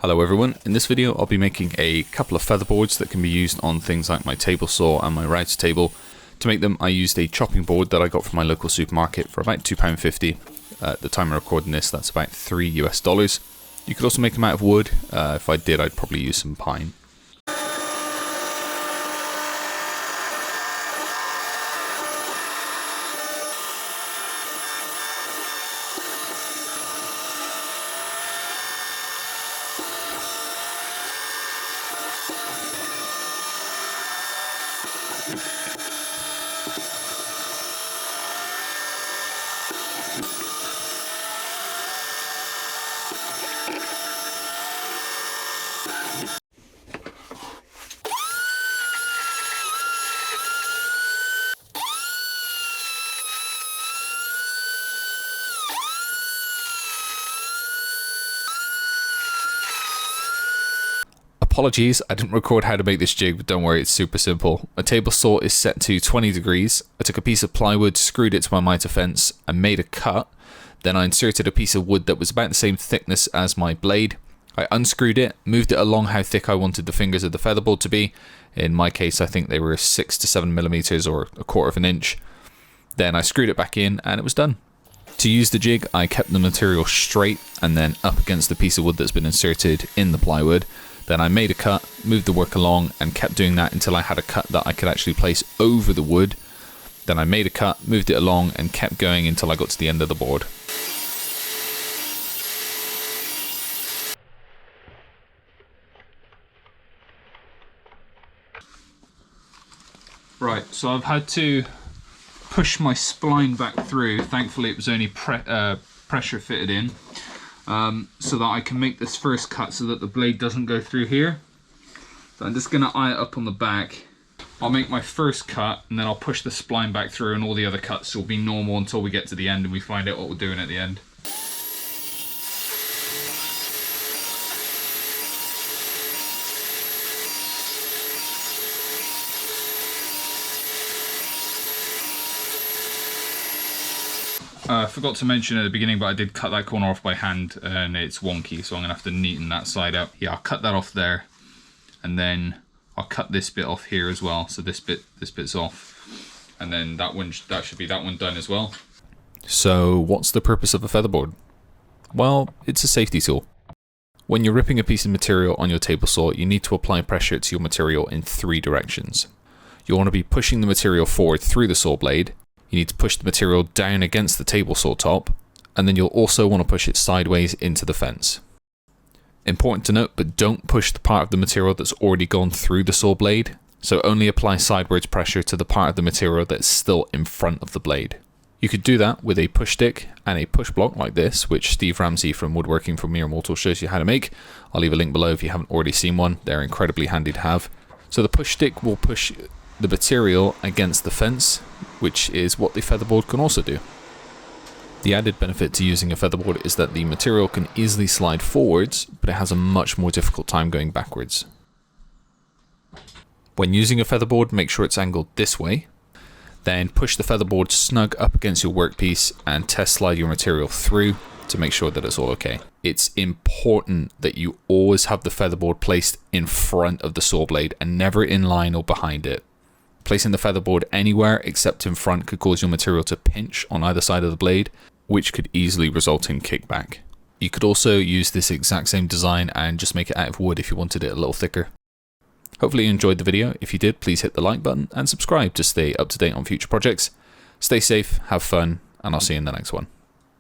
Hello everyone, in this video I'll be making a couple of featherboards that can be used on things like my table saw and my router table. To make them I used a chopping board that I got from my local supermarket for about £2.50. At the time of recording this that's about $3 US. You could also make them out of wood. If I did I'd probably use some pine. Apologies, I didn't record how to make this jig, but don't worry, it's super simple. A table saw is set to 20 degrees. I took a piece of plywood, screwed it to my mitre fence, and made a cut. Then I inserted a piece of wood that was about the same thickness as my blade. I unscrewed it, moved it along how thick I wanted the fingers of the featherboard to be. In my case, I think they were 6 to 7 millimeters or a quarter of an inch. Then I screwed it back in and it was done. To use the jig, I kept the material straight and then up against the piece of wood that's been inserted in the plywood. Then I made a cut, moved the work along, and kept doing that until I had a cut that I could actually place over the wood. Then I made a cut, moved it along, and kept going until I got to the end of the board. Right, so I've had to push my spline back through. Thankfully it was only pressure fitted in. So that I can make this first cut so that the blade doesn't go through here. So I'm just going to eye it up on the back. I'll make my first cut and then I'll push the spline back through, and all the other cuts will be normal until we get to the end and we find out what we're doing at the end. I forgot to mention at the beginning, but I did cut that corner off by hand and it's wonky, so I'm going to have to neaten that side out. Yeah, I'll cut that off there, and then I'll cut this bit off here as well, so this bit's off, and then that should be that one done as well. So what's the purpose of a featherboard? Well, it's a safety tool. When you're ripping a piece of material on your table saw, you need to apply pressure to your material in 3 directions. You want to be pushing the material forward through the saw blade. You need to push the material down against the table saw top, and then you'll also want to push it sideways into the fence. Important to note, but don't push the part of the material that's already gone through the saw blade, so only apply sideways pressure to the part of the material that's still in front of the blade. You could do that with a push stick and a push block like this, which Steve Ramsey from Woodworking from Mere Mortal shows you how to make. I'll leave a link below if you haven't already seen one. They're incredibly handy to have. So the push stick will push the material against the fence, which is what the featherboard can also do. The added benefit to using a featherboard is that the material can easily slide forwards, but it has a much more difficult time going backwards. When using a featherboard, make sure it's angled this way. Then push the featherboard snug up against your workpiece and test slide your material through to make sure that it's all okay. It's important that you always have the featherboard placed in front of the saw blade and never in line or behind it. Placing the featherboard anywhere except in front could cause your material to pinch on either side of the blade, which could easily result in kickback. You could also use this exact same design and just make it out of wood if you wanted it a little thicker. Hopefully you enjoyed the video. If you did, please hit the like button and subscribe to stay up to date on future projects. Stay safe, have fun, and I'll see you in the next one.